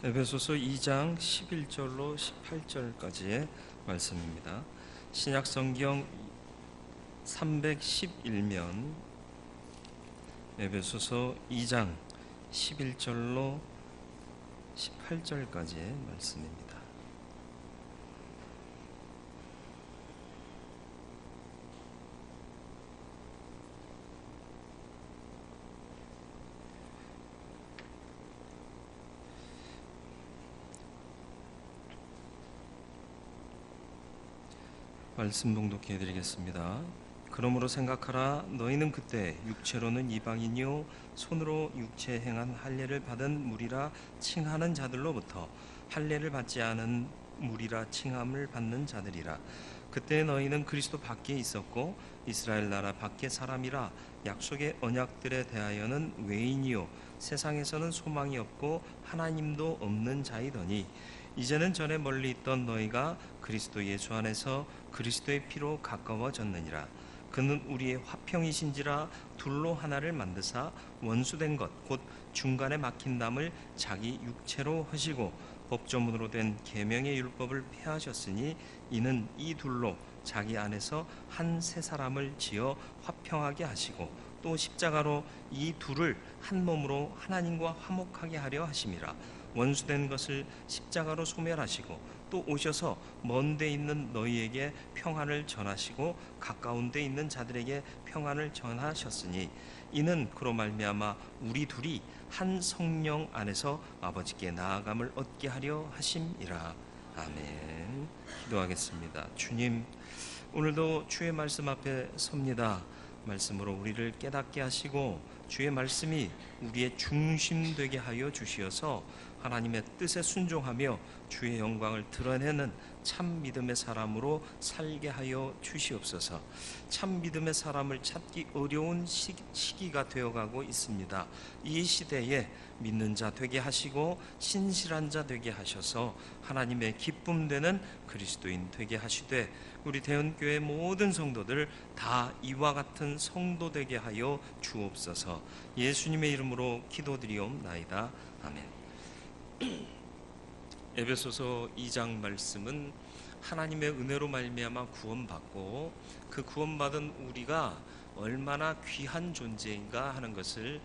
에베소서 2장 11절로 18절까지의 말씀입니다. 신약성경 311면 에베소서 2장 11절로 18절까지의 말씀입니다. 말씀 봉독해 드리겠습니다. 그러므로 생각하라. 너희는 그때 육체로는 이방인이요 손으로 육체 행한 할례를 받은 무리라 칭하는 자들로부터 할례를 받지 않은 무리라 칭함을 받는 자들이라. 그때 너희는 그리스도 밖에 있었고 이스라엘 나라 밖의 사람이라 약속의 언약들에 대하여는 외인이요 세상에서는 소망이 없고 하나님도 없는 자이더니 이제는 전에 멀리 있던 너희가 그리스도 예수 안에서 그리스도의 피로 가까워졌느니라. 그는 우리의 화평이신지라 둘로 하나를 만드사 원수된 것 곧 중간에 막힌 담을 자기 육체로 하시고 법조문으로 된 계명의 율법을 폐하셨으니 이는 이 둘로 자기 안에서 한 새 사람을 지어 화평하게 하시고 또 십자가로 이 둘을 한 몸으로 하나님과 화목하게 하려 하심이라. 원수된 것을 십자가로 소멸하시고 또 오셔서 먼 데 있는 너희에게 평안을 전하시고 가까운 데 있는 자들에게 평안을 전하셨으니 이는 그로 말미암아 우리 둘이 한 성령 안에서 아버지께 나아감을 얻게 하려 하심이라. 아멘. 기도하겠습니다. 주님, 오늘도 주의 말씀 앞에 섭니다. 말씀으로 우리를 깨닫게 하시고 주의 말씀이 우리의 중심 되게 하여 주시어서 하나님의 뜻에 순종하며 주의 영광을 드러내는 참 믿음의 사람으로 살게 하여 주시옵소서. 참 믿음의 사람을 찾기 어려운 시기가 되어가고 있습니다. 이 시대에 믿는 자 되게 하시고 신실한 자 되게 하셔서 하나님의 기쁨 되는 그리스도인 되게 하시되 우리 대언교회 모든 성도들 다 이와 같은 성도 되게 하여 주옵소서. 예수님의 이름으로 기도드리옵나이다. 아멘. 에베소서 2장 말씀은 하나님의 은혜로 말미암아 구원받고 그 구원받은 우리가 얼마나 귀한 존재인가 하는 것을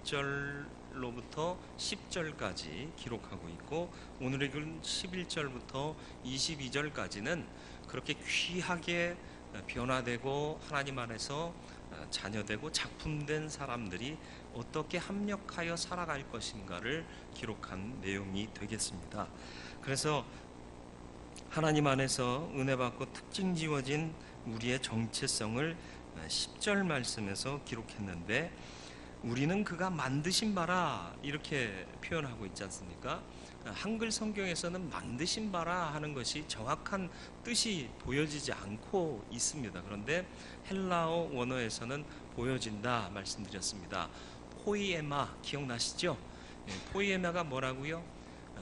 1절로부터 10절까지 기록하고 있고 오늘의 글 11절부터 22절까지는 그렇게 귀하게 변화되고 하나님 안에서 자녀되고 작품된 사람들이 어떻게 합력하여 살아갈 것인가를 기록한 내용이 되겠습니다. 그래서 하나님 안에서 은혜 받고 특징 지어진 우리의 정체성을 10절 말씀에서 기록했는데 우리는 그가 만드신 바라 이렇게 표현하고 있지 않습니까? 한글 성경에서는 만드신 바라 하는 것이 정확한 뜻이 보여지지 않고 있습니다. 그런데 헬라어 원어에서는 보여진다 말씀드렸습니다. 포이에마 기억나시죠? 포이에마가 뭐라고요?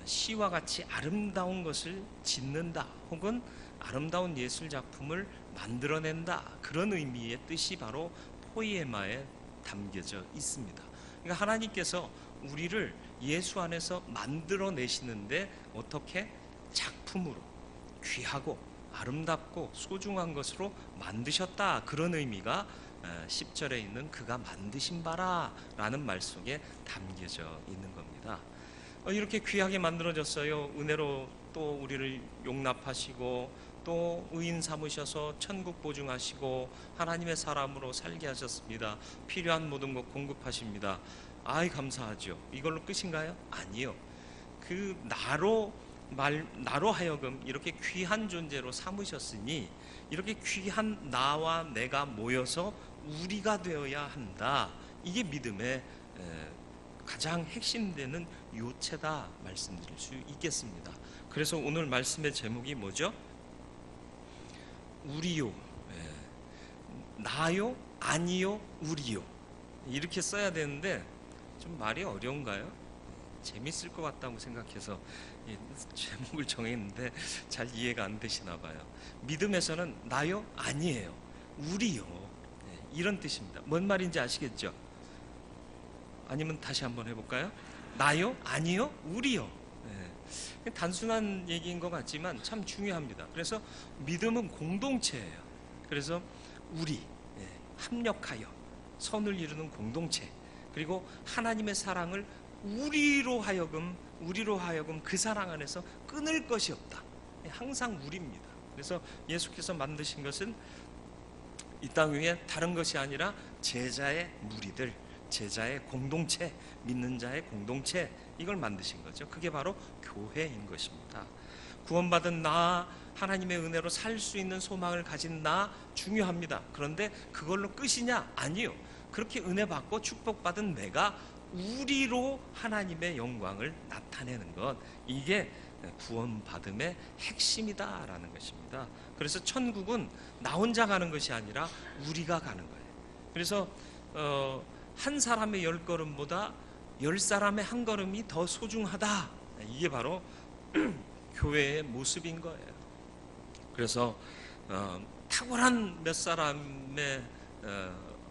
시와 같이 아름다운 것을 짓는다 혹은 아름다운 예술 작품을 만들어낸다, 그런 의미의 뜻이 바로 포이에마에 담겨져 있습니다. 그러니까 하나님께서 우리를 예수 안에서 만들어내시는데 어떻게? 작품으로 귀하고 아름답고 소중한 것으로 만드셨다, 그런 의미가 10절에 있는 그가 만드신 바라 라는 말 속에 담겨져 있는 겁니다. 이렇게 귀하게 만들어졌어요. 은혜로 또 우리를 용납하시고 또 의인 삼으셔서 천국 보증하시고 하나님의 사람으로 살게 하셨습니다. 필요한 모든 것 공급하십니다. 아이 감사하죠. 이걸로 끝인가요? 아니요. 그 나로 하여금 이렇게 귀한 존재로 삼으셨으니 이렇게 귀한 나와 내가 모여서 우리가 되어야 한다. 이게 믿음의 가장 핵심되는 요체다 말씀드릴 수 있겠습니다. 그래서 오늘 말씀의 제목이 뭐죠? 우리요, 나요, 아니요, 우리요, 이렇게 써야 되는데 좀 말이 어려운가요? 재밌을 것 같다고 생각해서 제목을 정했는데 잘 이해가 안 되시나 봐요. 믿음에서는 나요, 아니에요, 우리요, 이런 뜻입니다. 뭔 말인지 아시겠죠? 아니면 다시 한번 해볼까요? 나요? 아니요? 우리요. 네. 단순한 얘기인 것 같지만 참 중요합니다. 그래서 믿음은 공동체예요. 그래서 우리, 합력하여 선을 이루는 공동체, 그리고 하나님의 사랑을 우리로 하여금 그 사랑 안에서 끊을 것이 없다. 항상 우리입니다. 그래서 예수께서 만드신 것은 이 땅 위에 다른 것이 아니라 제자의 무리들, 제자의 공동체, 믿는 자의 공동체, 이걸 만드신 거죠. 그게 바로 교회인 것입니다. 구원받은 나, 하나님의 은혜로 살 수 있는 소망을 가진 나 중요합니다. 그런데 그걸로 끝이냐? 아니요. 그렇게 은혜 받고 축복받은 내가 우리로 하나님의 영광을 나타내는 것, 이게 구원받음의 핵심이다라는 것입니다. 그래서 천국은 나 혼자 가는 것이 아니라 우리가 가는 거예요. 그래서 한 사람의 10걸음보다 10사람의 한 걸음이 더 소중하다. 이게 바로 교회의 모습인 거예요. 그래서 탁월한 몇 사람의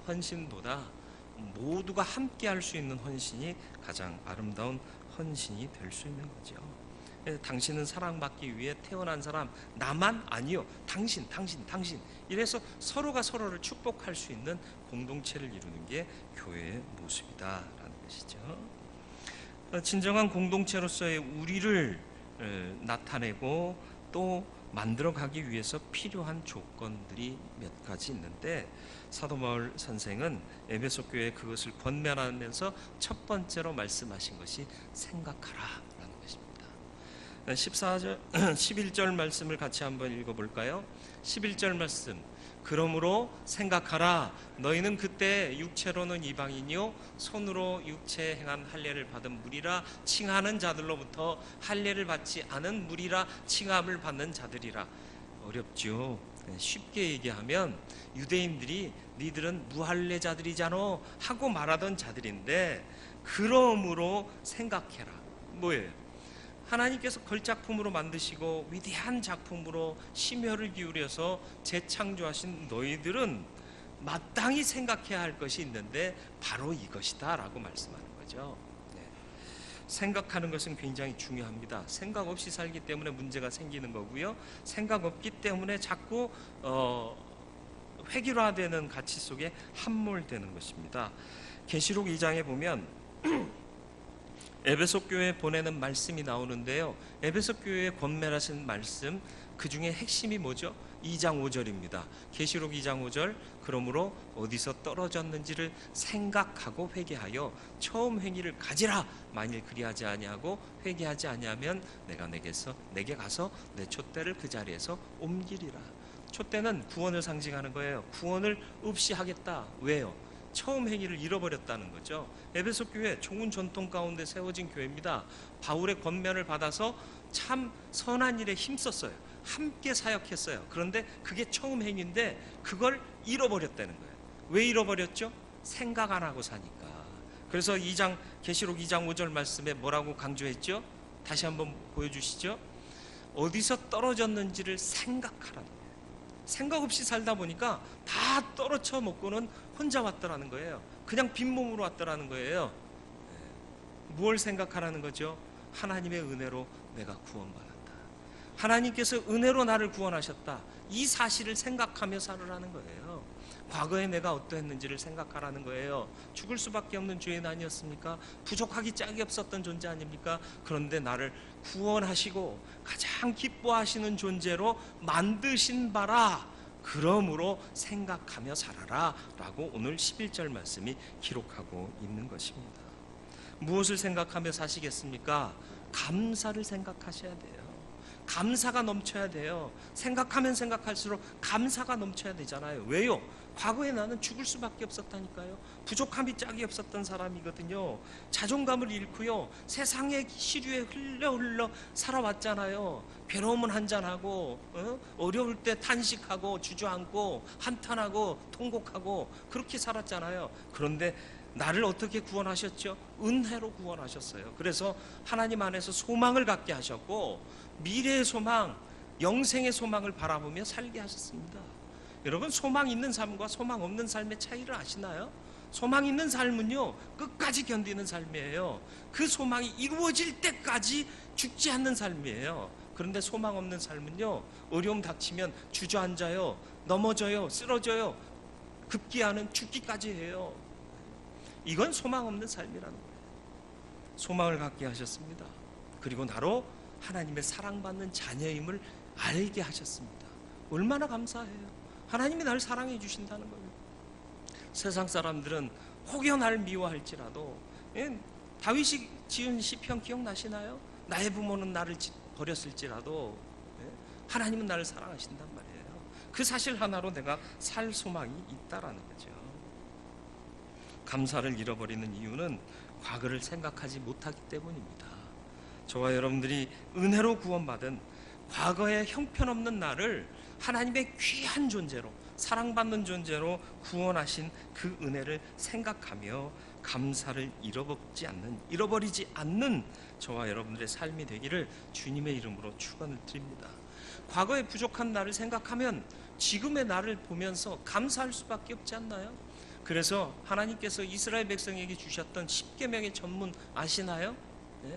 헌신보다 모두가 함께 할 수 있는 헌신이 가장 아름다운 헌신이 될 수 있는 거죠. 당신은 사랑받기 위해 태어난 사람, 나만? 아니요. 당신. 이래서 서로가 서로를 축복할 수 있는 공동체를 이루는 게 교회의 모습이다라는 것이죠. 진정한 공동체로서의 우리를 나타내고 또 만들어가기 위해서 필요한 조건들이 몇 가지 있는데, 사도 바울 선생은 에베소 교회에 그것을 권면하면서 첫 번째로 말씀하신 것이 생각하라라는 것입니다. 11절 말씀을 같이 한번 읽어볼까요? 11절 말씀, 그러므로 생각하라. 너희는 그때 육체로는 이방인이요 손으로 육체에 행한 할례를 받은 무리라 칭하는 자들로부터 할례를 받지 않은 무리라 칭함을 받는 자들이라. 어렵죠. 쉽게 얘기하면 유대인들이 니들은 무할례자들이잖아 하고 말하던 자들인데, 그러므로 생각해라. 뭐예요? 하나님께서 걸작품으로 만드시고 위대한 작품으로 심혈을 기울여서 재창조하신 너희들은 마땅히 생각해야 할 것이 있는데 바로 이것이다 라고 말씀하는 거죠. 생각하는 것은 굉장히 중요합니다. 생각 없이 살기 때문에 문제가 생기는 거고요, 생각 없기 때문에 자꾸 획일화되는 가치 속에 함몰되는 것입니다. 계시록 2장에 보면 에베소 교회에 보내는 말씀이 나오는데요, 에베소 교회에 권면하신 말씀, 그 중에 핵심이 뭐죠? 2장 5절입니다. 계시록 2장 5절, 그러므로 어디서 떨어졌는지를 생각하고 회개하여 처음 행위를 가지라. 만일 그리하지 아니하고 회개하지 아니하면 내가 내게 가서 내 촛대를 그 자리에서 옮기리라. 촛대는 구원을 상징하는 거예요. 구원을 없이 하겠다. 왜요? 처음 행위를 잃어버렸다는 거죠. 에베소 교회 좋은 전통 가운데 세워진 교회입니다. 바울의 권면을 받아서 참 선한 일에 힘썼어요. 함께 사역했어요. 그런데 그게 처음 행위인데 그걸 잃어버렸다는 거예요. 왜 잃어버렸죠? 생각 안 하고 사니까. 그래서 계시록 2장 5절 말씀에 뭐라고 강조했죠? 다시 한번 보여주시죠. 어디서 떨어졌는지를 생각하라는 거예요. 생각 없이 살다 보니까 다 떨어져 먹고는 혼자 왔더라는 거예요. 그냥 빈몸으로 왔더라는 거예요. 뭘 생각하라는 거죠? 하나님의 은혜로 내가 구원받았다. 하나님께서 은혜로 나를 구원하셨다. 이 사실을 생각하며 살으라는 거예요. 과거에 내가 어떠했는지를 생각하라는 거예요. 죽을 수밖에 없는 죄인 아니었습니까? 부족하기 짝이 없었던 존재 아닙니까? 그런데 나를 구원하시고 가장 기뻐하시는 존재로 만드신 바라. 그러므로 생각하며 살아라 라고 오늘 11절 말씀이 기록하고 있는 것입니다. 무엇을 생각하며 사시겠습니까? 감사를 생각하셔야 돼요. 감사가 넘쳐야 돼요. 생각하면 생각할수록 감사가 넘쳐야 되잖아요. 왜요? 과거에 나는 죽을 수밖에 없었다니까요. 부족함이 짝이 없었던 사람이거든요. 자존감을 잃고요, 세상의 시류에 흘러 살아왔잖아요. 괴로움은 한잔하고 어려울 때 탄식하고 주저앉고 한탄하고 통곡하고 그렇게 살았잖아요. 그런데 나를 어떻게 구원하셨죠? 은혜로 구원하셨어요. 그래서 하나님 안에서 소망을 갖게 하셨고 미래의 소망, 영생의 소망을 바라보며 살게 하셨습니다. 여러분, 소망 있는 삶과 소망 없는 삶의 차이를 아시나요? 소망 있는 삶은요, 끝까지 견디는 삶이에요. 그 소망이 이루어질 때까지 죽지 않는 삶이에요. 그런데 소망 없는 삶은요, 어려움 닥치면 주저앉아요, 넘어져요, 쓰러져요, 급기야는 죽기까지 해요. 이건 소망 없는 삶이라는 거예요. 소망을 갖게 하셨습니다. 그리고 나로 하나님의 사랑받는 자녀임을 알게 하셨습니다. 얼마나 감사해요. 하나님이 나를 사랑해 주신다는 거예요. 세상 사람들은 혹여 나를 미워할지라도, 다윗이 지은 시편 기억나시나요? 나의 부모는 나를 버렸을지라도 하나님은 나를 사랑하신단 말이에요. 그 사실 하나로 내가 살 소망이 있다라는 거죠. 감사를 잃어버리는 이유는 과거를 생각하지 못하기 때문입니다. 저와 여러분들이 은혜로 구원받은 과거의 형편없는 나를 하나님의 귀한 존재로, 사랑받는 존재로 구원하신 그 은혜를 생각하며 감사를 잃어버리지 않는 저와 여러분들의 삶이 되기를 주님의 이름으로 축원을 드립니다. 과거의 부족한 나를 생각하면 지금의 나를 보면서 감사할 수밖에 없지 않나요? 그래서 하나님께서 이스라엘 백성에게 주셨던 10계명의 전문 아시나요? 네?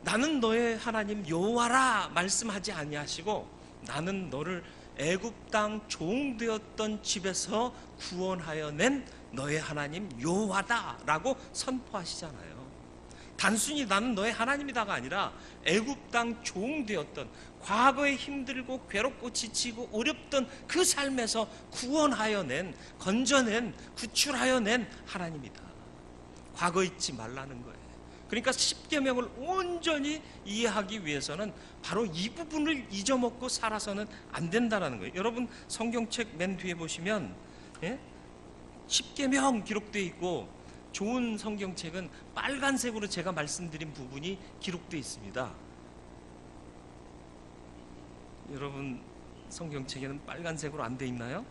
나는 너의 하나님 여호와라 말씀하지 아니하시고, 나는 너를 애굽 땅 종되었던 집에서 구원하여 낸 너의 하나님 여호와다라고 선포하시잖아요. 단순히 나는 너의 하나님이다가 아니라 애굽 땅 종되었던, 과거에 힘들고 괴롭고 지치고 어렵던 그 삶에서 구원하여 낸, 건져낸, 구출하여 낸 하나님이다. 과거 잊지 말라는 거예요. 그러니까 10계명을 온전히 이해하기 위해서는 바로 이 부분을 잊어먹고 살아서는 안 된다는 거예요. 여러분 성경책 맨 뒤에 보시면 10계명 기록되어 있고, 좋은 성경책은 빨간색으로 제가 말씀드린 부분이 기록되어 있습니다. 여러분 성경책에는 빨간색으로 안 돼 있나요?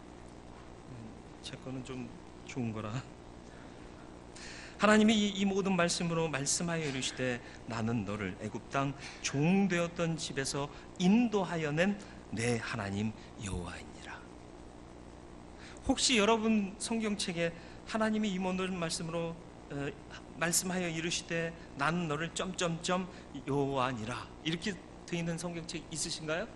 제 거는 좀 좋은 거라. 하나님이 이 모든 말씀으로 말씀하여 이르시되 나는 너를 애굽 땅 종되었던 집에서 인도하여 낸 내 하나님 여호와이니라. 혹시 여러분 성경책에 하나님이 이 모든 말씀으로 말씀하여 이르시되 나는 너를 점점점 여호와니라 이렇게 되어 있는 성경책 있으신가요?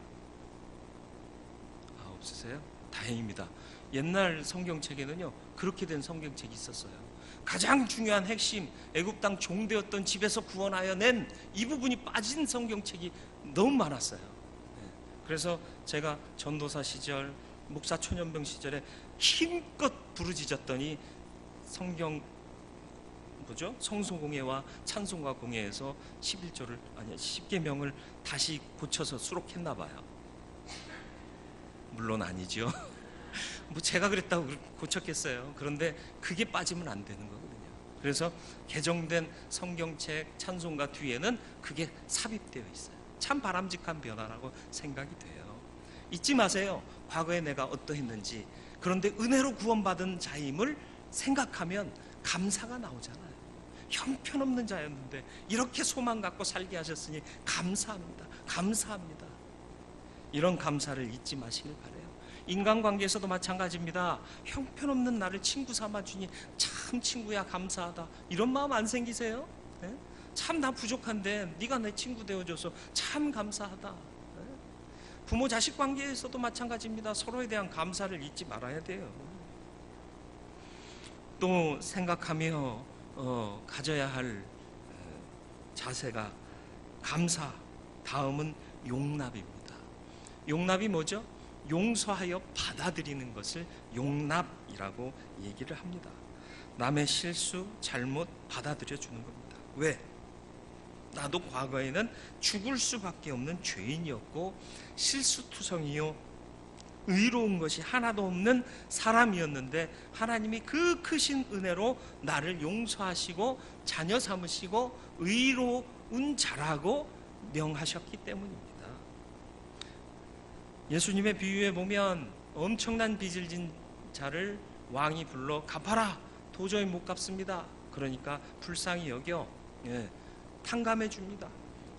없으세요? 다행입니다. 옛날 성경책에는요 그렇게 된 성경책이 있었어요. 가장 중요한 핵심, 애굽 땅 종되었던 집에서 구원하여 낸 이 부분이 빠진 성경책이 너무 많았어요. 그래서 제가 전도사 시절, 목사 초년병 시절에 힘껏 부르짖었더니 성소공예와 찬송가 공예에서 10계명을 다시 고쳐서 수록했나 봐요. 물론 아니죠. 뭐 제가 그랬다고 고쳤겠어요. 그런데 그게 빠지면 안 되는 거거든요. 그래서 개정된 성경책 찬송가 뒤에는 그게 삽입되어 있어요. 참 바람직한 변화라고 생각이 돼요. 잊지 마세요. 과거에 내가 어떠했는지. 그런데 은혜로 구원받은 자임을 생각하면 감사가 나오잖아요. 형편없는 자였는데 이렇게 소망 갖고 살게 하셨으니 감사합니다. 감사합니다. 이런 감사를 잊지 마시길 바라요. 인간관계에서도 마찬가지입니다. 형편없는 나를 친구 삼아주니 참 친구야 감사하다. 이런 마음 안 생기세요? 네? 참 나 부족한데 네가 내 친구 되어줘서 참 감사하다. 네? 부모 자식 관계에서도 마찬가지입니다. 서로에 대한 감사를 잊지 말아야 돼요. 또 생각하며 가져야 할 자세가 감사, 다음은 용납입니다. 용납이 뭐죠? 용서하여 받아들이는 것을 용납이라고 얘기를 합니다. 남의 실수, 잘못 받아들여 주는 겁니다. 왜? 나도 과거에는 죽을 수밖에 없는 죄인이었고 실수투성이요 의로운 것이 하나도 없는 사람이었는데 하나님이 그 크신 은혜로 나를 용서하시고 자녀 삼으시고 의로운 자라고 명하셨기 때문입니다. 예수님의 비유에 보면 엄청난 빚을 진 자를 왕이 불러 갚아라. 도저히 못 갚습니다. 그러니까 불쌍히 여겨 탕감해 줍니다.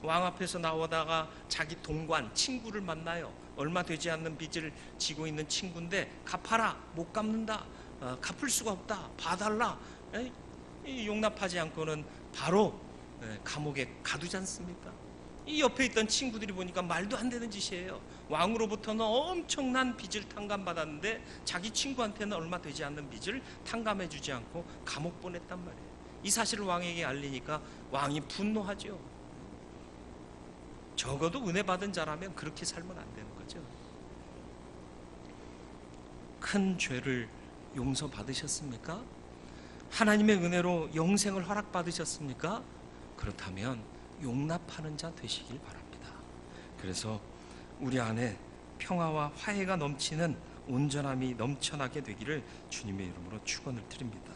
왕 앞에서 나오다가 자기 동관 친구를 만나요. 얼마 되지 않는 빚을 지고 있는 친구인데 갚아라. 못 갚는다. 갚을 수가 없다, 봐달라, 용납하지 않고는 바로 감옥에 가두지 않습니까? 이 옆에 있던 친구들이 보니까 말도 안 되는 짓이에요. 왕으로부터는 엄청난 빚을 탕감받았는데 자기 친구한테는 얼마 되지 않는 빚을 탕감해 주지 않고 감옥 보냈단 말이에요. 이 사실을 왕에게 알리니까 왕이 분노하죠. 적어도 은혜 받은 자라면 그렇게 살면 안 되는 거죠. 큰 죄를 용서받으셨습니까? 하나님의 은혜로 영생을 허락받으셨습니까? 그렇다면 용납하는 자 되시길 바랍니다. 그래서 우리 안에 평화와 화해가 넘치는 온전함이 넘쳐나게 되기를 주님의 이름으로 축원을 드립니다.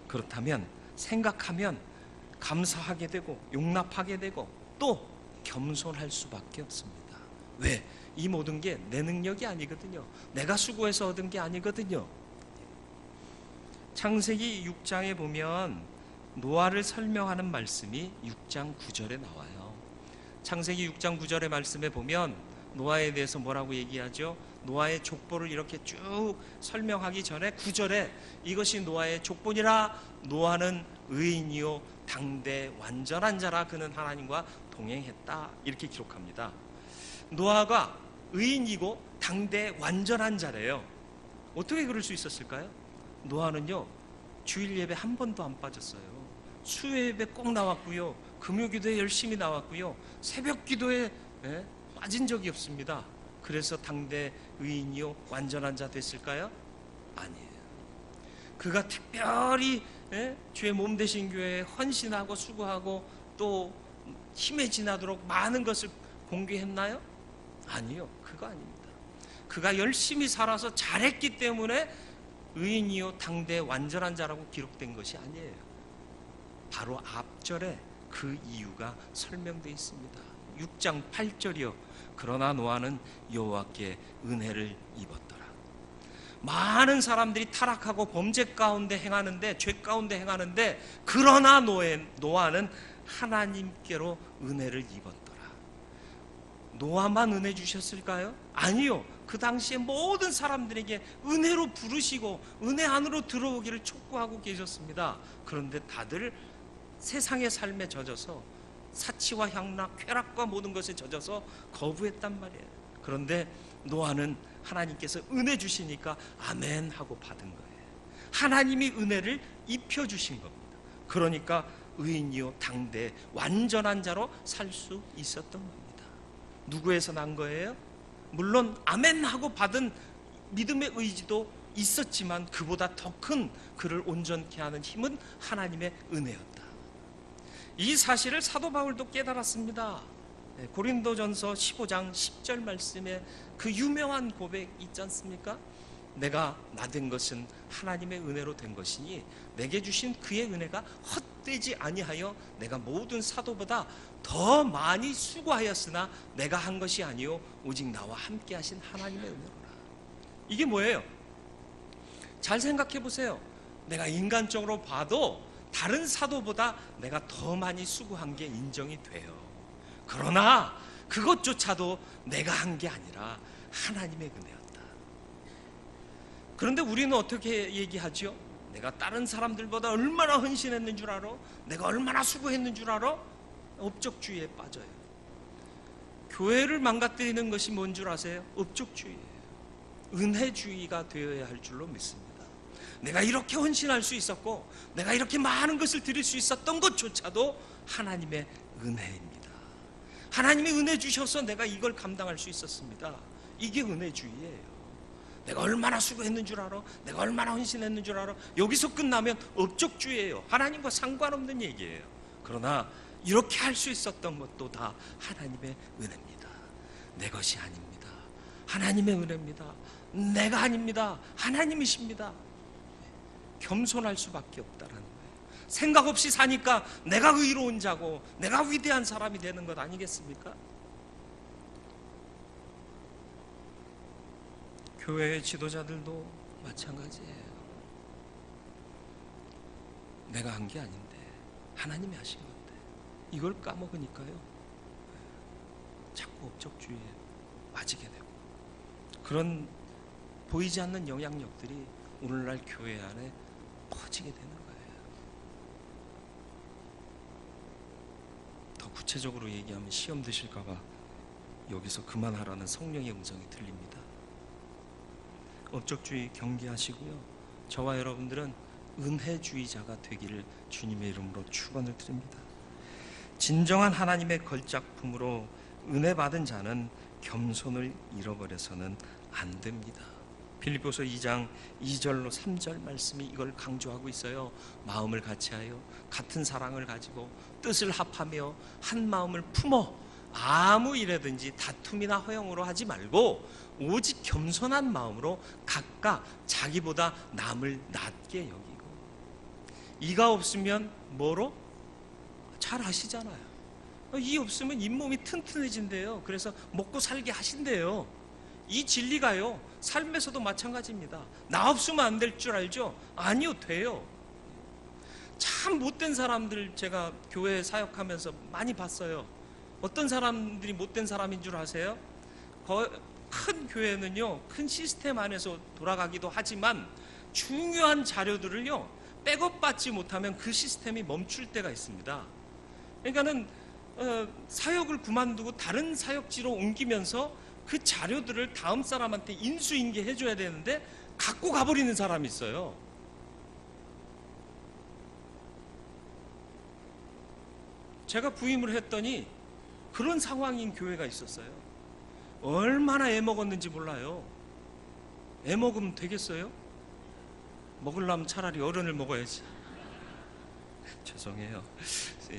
그렇다면 생각하면 감사하게 되고 용납하게 되고 또 겸손할 수밖에 없습니다. 왜? 이 모든 게 내 능력이 아니거든요. 내가 수고해서 얻은 게 아니거든요. 창세기 6장에 보면 노아를 설명하는 말씀이 6장 9절에 나와요. 창세기 6장 9절의 말씀에 보면 노아에 대해서 뭐라고 얘기하죠? 노아의 족보를 이렇게 쭉 설명하기 전에 9절에 이것이 노아의 족보니라. 노아는 의인이요 당대 완전한 자라. 그는 하나님과 동행했다. 이렇게 기록합니다. 노아가 의인이고 당대 완전한 자래요. 어떻게 그럴 수 있었을까요? 노아는요 주일 예배 한 번도 안 빠졌어요. 수요 예배 꼭 나왔고요, 금요기도에 열심히 나왔고요, 새벽 기도에 빠진 적이 없습니다. 그래서 당대 의인이요 완전한 자 됐을까요? 아니에요. 그가 특별히 주의 몸 되신 교회에 헌신하고 수고하고 또 힘에 지나도록 많은 것을 공개했나요? 아니요, 그거 아닙니다. 그가 열심히 살아서 잘했기 때문에 의인이요 당대 완전한 자라고 기록된 것이 아니에요. 바로 앞절에 그 이유가 설명되어 있습니다. 6장 8절이요. 그러나 노아는 여호와께 은혜를 입었더라. 많은 사람들이 타락하고 범죄 가운데 행하는데, 죄 가운데 행하는데, 그러나 노아는 하나님께로 은혜를 입었더라. 노아만 은혜 주셨을까요? 아니요. 그 당시에 모든 사람들에게 은혜로 부르시고 은혜 안으로 들어오기를 촉구하고 계셨습니다. 그런데 다들 세상의 삶에 젖어서 사치와 향락, 쾌락과 모든 것에 젖어서 거부했단 말이에요. 그런데 노아는 하나님께서 은혜 주시니까 아멘 하고 받은 거예요. 하나님이 은혜를 입혀주신 겁니다. 그러니까 의인이요 당대 완전한 자로 살 수 있었던 겁니다. 누구에서 난 거예요? 물론 아멘 하고 받은 믿음의 의지도 있었지만 그보다 더 큰 그를 온전케 하는 힘은 하나님의 은혜였다. 이 사실을 사도 바울도 깨달았습니다. 고린도전서 15장 10절 말씀에 그 유명한 고백 있지 않습니까? 내가 나된 것은 하나님의 은혜로 된 것이니 내게 주신 그의 은혜가 헛되지 아니하여 내가 모든 사도보다 더 많이 수고하였으나 내가 한 것이 아니요 오직 나와 함께 하신 하나님의 은혜로라. 이게 뭐예요? 잘 생각해 보세요. 내가 인간적으로 봐도 다른 사도보다 내가 더 많이 수고한 게 인정이 돼요. 그러나 그것조차도 내가 한 게 아니라 하나님의 은혜였다. 그런데 우리는 어떻게 얘기하죠? 내가 다른 사람들보다 얼마나 헌신했는 줄 알아? 내가 얼마나 수고했는 줄 알아? 업적주의에 빠져요. 교회를 망가뜨리는 것이 뭔 줄 아세요? 업적주의예요. 은혜주의가 되어야 할 줄로 믿습니다. 내가 이렇게 헌신할 수 있었고 내가 이렇게 많은 것을 드릴 수 있었던 것조차도 하나님의 은혜입니다. 하나님이 은혜 주셔서 내가 이걸 감당할 수 있었습니다. 이게 은혜주의예요. 내가 얼마나 수고했는 줄 알아? 내가 얼마나 헌신했는 줄 알아? 여기서 끝나면 업적주의예요. 하나님과 상관없는 얘기예요. 그러나 이렇게 할 수 있었던 것도 다 하나님의 은혜입니다. 내 것이 아닙니다. 하나님의 은혜입니다. 내가 아닙니다. 하나님이십니다. 겸손할 수밖에 없다라는 거예요. 생각 없이 사니까 내가 의로운 자고 내가 위대한 사람이 되는 것 아니겠습니까? 교회의 지도자들도 마찬가지예요. 내가 한 게 아닌데 하나님이 하신 건데 이걸 까먹으니까요 자꾸 업적주의에 빠지게 되고 그런 보이지 않는 영향력들이 오늘날 교회 안에 퍼지게 되는 거예요. 더 구체적으로 얘기하면 시험 드실까 봐 여기서 그만하라는 성령의 음성이 들립니다. 업적주의 경계하시고요. 저와 여러분들은 은혜주의자가 되기를 주님의 이름으로 축원을 드립니다. 진정한 하나님의 걸작품으로 은혜 받은 자는 겸손을 잃어버려서는 안 됩니다. 빌립보서 2장 2절로 3절 말씀이 이걸 강조하고 있어요. 마음을 같이하여 같은 사랑을 가지고 뜻을 합하며 한 마음을 품어 아무 일에든지 다툼이나 허영으로 하지 말고 오직 겸손한 마음으로 각각 자기보다 남을 낮게 여기고. 이가 없으면 뭐로? 잘 아시잖아요. 이 없으면 잇몸이 튼튼해진대요. 그래서 먹고 살게 하신대요. 이 진리가요, 삶에서도 마찬가지입니다. 나 없으면 안 될 줄 알죠? 아니요, 돼요. 참 못된 사람들 제가 교회 사역하면서 많이 봤어요. 어떤 사람들이 못된 사람인 줄 아세요? 큰 교회는요, 큰 시스템 안에서 돌아가기도 하지만 중요한 자료들을요, 백업받지 못하면 그 시스템이 멈출 때가 있습니다. 그러니까는 사역을 그만두고 다른 사역지로 옮기면서 그 자료들을 다음 사람한테 인수인계 해줘야 되는데 갖고 가버리는 사람이 있어요. 제가 부임을 했더니 그런 상황인 교회가 있었어요. 얼마나 애먹었는지 몰라요. 애먹으면 되겠어요? 먹으려면 차라리 어른을 먹어야지. 죄송해요.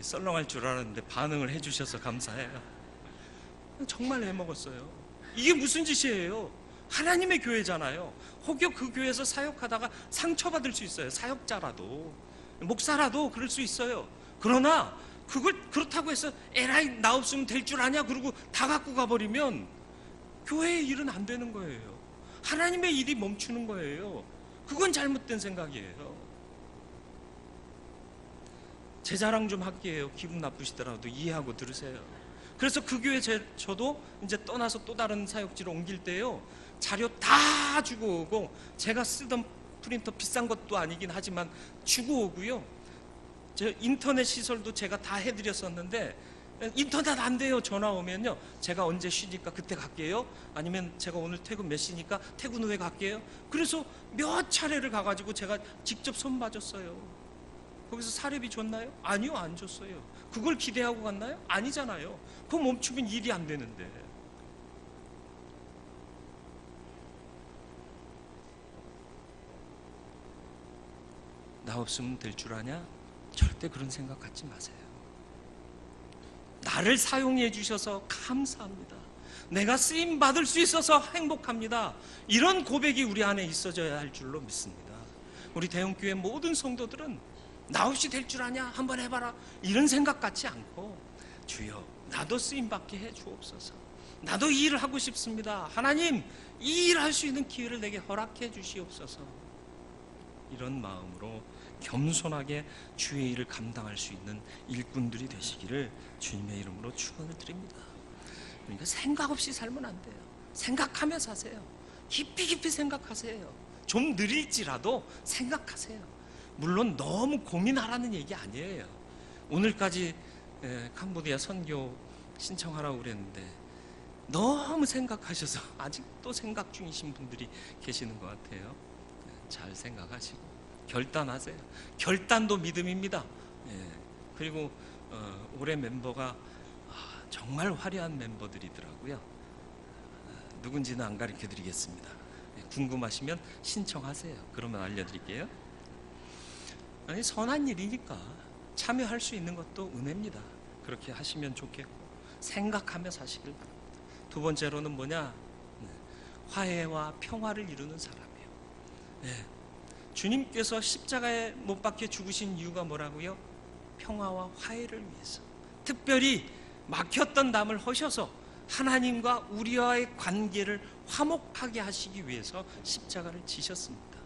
썰렁할 줄 알았는데 반응을 해주셔서 감사해요. 정말 애먹었어요. 이게 무슨 짓이에요? 하나님의 교회잖아요. 혹여 그 교회에서 사역하다가 상처받을 수 있어요. 사역자라도 목사라도 그럴 수 있어요. 그러나 그걸 그렇다고 해서 에라이 나 없으면 될 줄 아냐 그러고 다 갖고 가버리면 교회의 일은 안 되는 거예요. 하나님의 일이 멈추는 거예요. 그건 잘못된 생각이에요. 제 자랑 좀 할게요. 기분 나쁘시더라도 이해하고 들으세요. 그래서 그 교회 저도 이제 떠나서 또 다른 사역지로 옮길 때요, 자료 다 주고 오고, 제가 쓰던 프린터 비싼 것도 아니긴 하지만 주고 오고요, 저 인터넷 시설도 제가 다 해드렸었는데 인터넷 안 돼요. 전화 오면요, 제가 언제 쉬니까 그때 갈게요, 아니면 제가 오늘 퇴근 몇 시니까 퇴근 후에 갈게요. 그래서 몇 차례를 가가지고 제가 직접 손 봐줬어요. 거기서 사례비 줬나요? 아니요, 안 줬어요. 그걸 기대하고 갔나요? 아니잖아요. 그거 멈추면 일이 안 되는데. 나 없으면 될 줄 아냐? 절대 그런 생각 갖지 마세요. 나를 사용해 주셔서 감사합니다. 내가 쓰임 받을 수 있어서 행복합니다. 이런 고백이 우리 안에 있어져야 할 줄로 믿습니다. 우리 대형교회 모든 성도들은 나 없이 될 줄 아냐? 한번 해봐라. 이런 생각 갖지 않고, 주여 나도 쓰임받게 해 주옵소서. 나도 이 일을 하고 싶습니다. 하나님, 이 일을 할 수 있는 기회를 내게 허락해 주시옵소서. 이런 마음으로 겸손하게 주의 일을 감당할 수 있는 일꾼들이 되시기를 주님의 이름으로 축원을 드립니다. 그러니까 생각 없이 살면 안 돼요. 생각하며 사세요. 깊이 깊이 생각하세요. 좀 느릴지라도 생각하세요. 물론 너무 고민하라는 얘기 아니에요. 오늘까지 캄보디아 선교 신청하라고 그랬는데 너무 생각하셔서 아직도 생각 중이신 분들이 계시는 것 같아요. 잘 생각하시고 결단하세요. 결단도 믿음입니다. 그리고 올해 멤버가 정말 화려한 멤버들이더라고요. 누군지는 안 가르쳐 드리겠습니다. 궁금하시면 신청하세요. 그러면 알려드릴게요. 아니, 선한 일이니까 참여할 수 있는 것도 은혜입니다. 그렇게 하시면 좋겠고, 생각하며 사시길 바랍니다. 두 번째로는 뭐냐? 화해와 평화를 이루는 사람이에요. 주님께서 십자가에 못 박혀 죽으신 이유가 뭐라고요? 평화와 화해를 위해서. 특별히 막혔던 담을 허셔서 하나님과 우리와의 관계를 화목하게 하시기 위해서 십자가를 지셨습니다.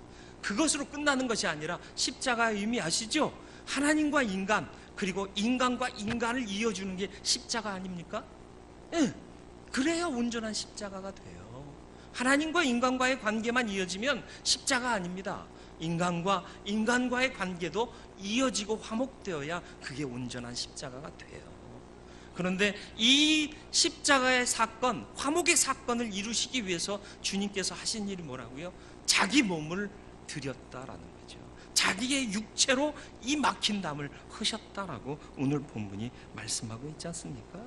그것으로 끝나는 것이 아니라 십자가의 의미 아시죠? 하나님과 인간, 그리고 인간과 인간을 이어주는 게 십자가 아닙니까? 그래야 온전한 십자가가 돼요. 하나님과 인간과의 관계만 이어지면 십자가 아닙니다. 인간과의 관계도 이어지고 화목되어야 그게 온전한 십자가가 돼요. 그런데 이 십자가의 사건, 화목의 사건을 이루시기 위해서 주님께서 하신 일이 뭐라고요? 자기 몸을 드렸다라는 거죠. 자기의 육체로 이 막힌 담을 허셨다라고 오늘 본문이 말씀하고 있지 않습니까?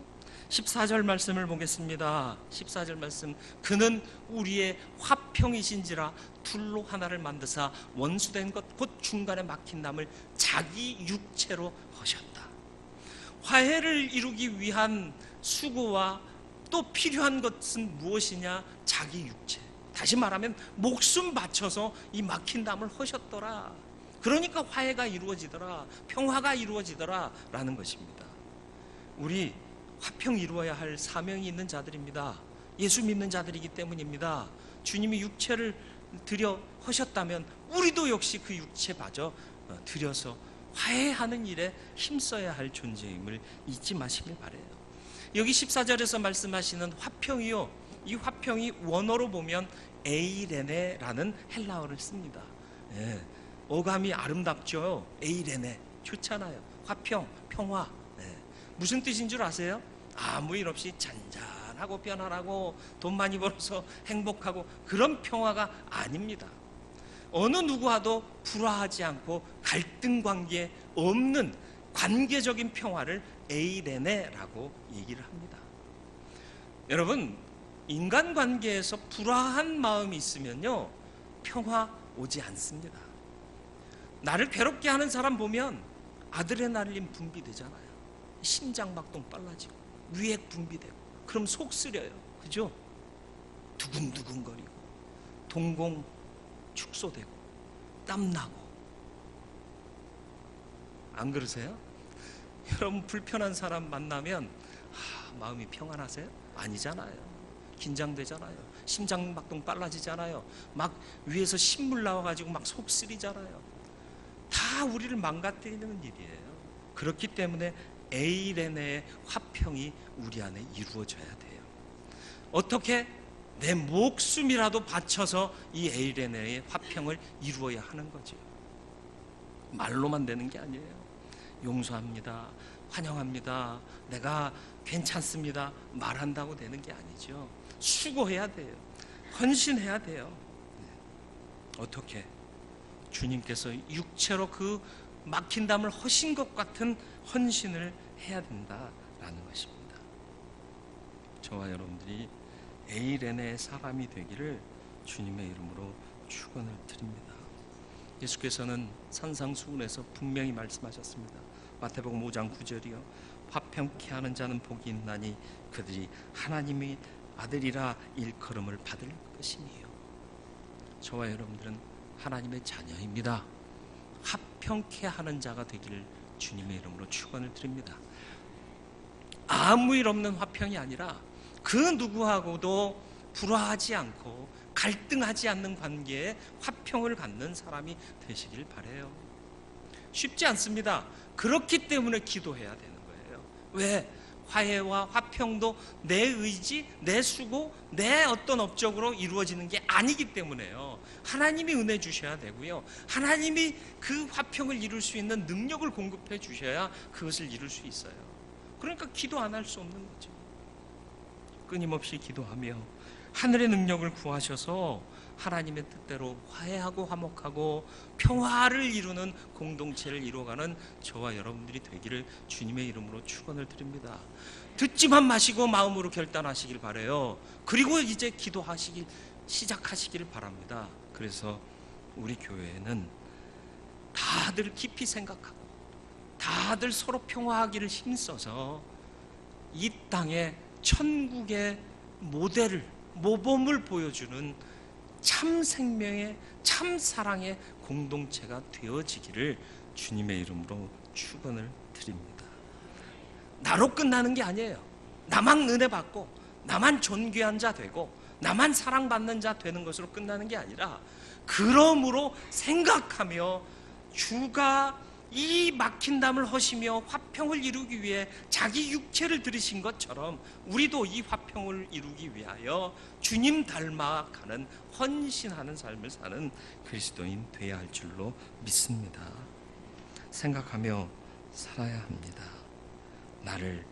14절 말씀을 보겠습니다. 14절 말씀, 그는 우리의 화평이신지라 둘로 하나를 만드사 원수된 것 곧 중간에 막힌 담을 자기 육체로 허셨다. 화해를 이루기 위한 수고와 또 필요한 것은 무엇이냐? 자기 육체, 다시 말하면 목숨 바쳐서 이 막힌 담을 허셨더라. 그러니까 화해가 이루어지더라, 평화가 이루어지더라 라는 것입니다. 우리 화평 이루어야 할 사명이 있는 자들입니다. 예수 믿는 자들이기 때문입니다. 주님이 육체를 드려 허셨다면 우리도 역시 그 육체마저 드려서 화해하는 일에 힘써야 할 존재임을 잊지 마시길 바라요. 여기 14절에서 말씀하시는 화평이요, 이 화평이 원어로 보면 에이레네라는 헬라어를 씁니다. 어감이 아름답죠. 에이레네, 좋잖아요. 화평, 평화. 무슨 뜻인 줄 아세요? 아무 일 없이 잔잔하고 편안하고 돈 많이 벌어서 행복하고 그런 평화가 아닙니다. 어느 누구와도 불화하지 않고 갈등 관계 없는 관계적인 평화를 에이레네라고 얘기를 합니다. 여러분, 인간관계에서 불화한 마음이 있으면요, 평화 오지 않습니다. 나를 괴롭게 하는 사람 보면 아드레날린 분비되잖아요. 심장박동 빨라지고 위액 분비되고, 그럼 속 쓰려요. 그죠? 두근두근거리고 동공 축소되고 땀나고. 안 그러세요? 여러분, 불편한 사람 만나면 마음이 평안하세요? 아니잖아요. 긴장되잖아요. 심장박동 빨라지잖아요. 막 위에서 신물 나와가지고 막 속 쓰리잖아요. 다 우리를 망가뜨리는 일이에요. 그렇기 때문에 에이레네의 화평이 우리 안에 이루어져야 돼요. 어떻게? 내 목숨이라도 바쳐서 이 에이레네의 화평을 이루어야 하는 거죠. 말로만 되는 게 아니에요. 용서합니다, 환영합니다, 내가 괜찮습니다 말한다고 되는 게 아니죠. 수고해야 돼요. 헌신해야 돼요. 어떻게? 주님께서 육체로 그 막힌 담을 허신 것 같은 헌신을 해야 된다라는 것입니다. 저와 여러분들이 에이레네의 사람이 되기를 주님의 이름으로 축원을 드립니다. 예수께서는 산상수훈에서 분명히 말씀하셨습니다. 마태복음 5장 9절이요, 화평케 하는 자는 복이 있나니 그들이 하나님의 아들이라 일컬음을 받을 것이니요. 저와 여러분들은 하나님의 자녀입니다. 화평케 하는 자가 되기를 주님의 이름으로 축원을 드립니다. 아무 일 없는 화평이 아니라 그 누구하고도 불화하지 않고 갈등하지 않는 관계에 화평을 갖는 사람이 되시길 바라요. 쉽지 않습니다. 그렇기 때문에 기도해야 되는 거예요. 왜? 화해와 화평도 내 의지, 내 수고, 내 어떤 업적으로 이루어지는 게 아니기 때문에요. 하나님이 은혜 주셔야 되고요, 하나님이 그 화평을 이룰 수 있는 능력을 공급해 주셔야 그것을 이룰 수 있어요. 그러니까 기도 안 할 수 없는 거죠. 끊임없이 기도하며 하늘의 능력을 구하셔서 하나님의 뜻대로 화해하고 화목하고 평화를 이루는 공동체를 이루어가는 저와 여러분들이 되기를 주님의 이름으로 축원을 드립니다. 듣지만 마시고 마음으로 결단하시길 바라요. 그리고 이제 기도하시길 시작하시기를 바랍니다. 그래서 우리 교회에는 다들 깊이 생각하고 다들 서로 평화하기를 힘써서 이 땅에 천국의 모델을, 모범을 보여주는 참 생명의, 참 사랑의 공동체가 되어지기를 주님의 이름으로 축원을 드립니다. 나로 끝나는 게 아니에요. 나만 은혜 받고 나만 존귀한 자 되고 나만 사랑받는 자 되는 것으로 끝나는 게 아니라, 그러므로 생각하며 주가 이 막힌 담을 허시며 화평을 이루기 위해 자기 육체를 들이신 것처럼 우리도 이 화평을 이루기 위하여 주님 닮아가는 헌신하는 삶을 사는 그리스도인 되어야 할 줄로 믿습니다. 생각하며 살아야 합니다. 나를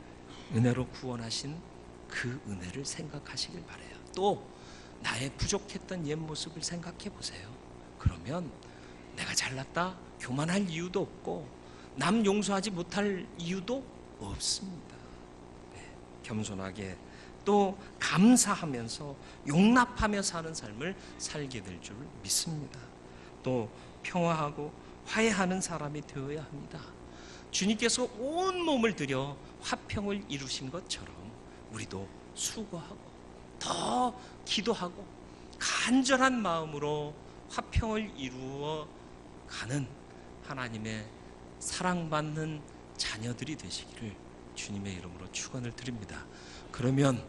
은혜로 구원하신 그 은혜를 생각하시길 바라요. 또 나의 부족했던 옛 모습을 생각해 보세요. 그러면 내가 잘났다 교만할 이유도 없고 남 용서하지 못할 이유도 없습니다. 네, 겸손하게 또 감사하면서 용납하며 사는 삶을 살게 될 줄 믿습니다. 또 평화하고 화해하는 사람이 되어야 합니다. 주님께서 온 몸을 들여 화평을 이루신 것처럼 우리도 수고하고 더 기도하고 간절한 마음으로 화평을 이루어 가는 하나님의 사랑받는 자녀들이 되시기를 주님의 이름으로 축원을 드립니다. 그러면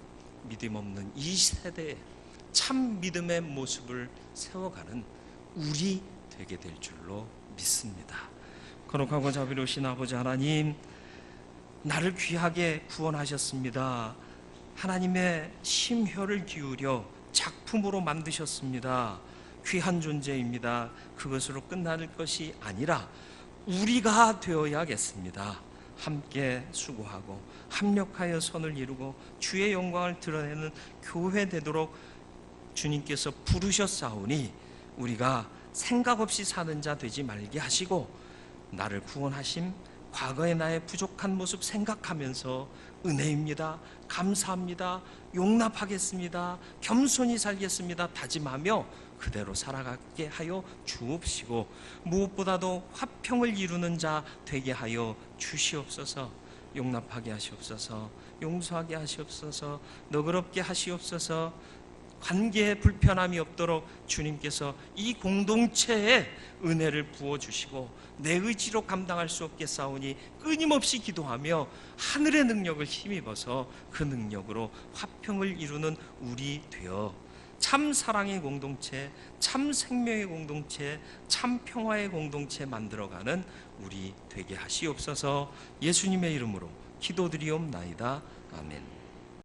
믿음 없는 이 세대에 참 믿음의 모습을 세워가는 우리 되게 될 줄로 믿습니다. 거룩하고 자비로우신 아버지 하나님, 나를 귀하게 구원하셨습니다. 하나님의 심혈을 기울여 작품으로 만드셨습니다. 귀한 존재입니다. 그것으로 끝날 것이 아니라 우리가 되어야겠습니다. 함께 수고하고 합력하여 선을 이루고 주의 영광을 드러내는 교회 되도록 주님께서 부르셨사오니 우리가 생각 없이 사는 자 되지 말게 하시고 나를 구원하심 과거의 나의 부족한 모습 생각하면서 은혜입니다, 감사합니다, 용납하겠습니다, 겸손히 살겠습니다 다짐하며 그대로 살아가게 하여 주옵시고 무엇보다도 화평을 이루는 자 되게 하여 주시옵소서. 용납하게 하시옵소서. 용서하게 하시옵소서. 너그럽게 하시옵소서. 관계에 불편함이 없도록 주님께서 이 공동체에 은혜를 부어주시고 내 의지로 감당할 수 없겠사오니 끊임없이 기도하며 하늘의 능력을 힘입어서 그 능력으로 화평을 이루는 우리 되어 참 사랑의 공동체, 참 생명의 공동체, 참 평화의 공동체 만들어가는 우리 되게 하시옵소서. 예수님의 이름으로 기도드리옵나이다. 아멘.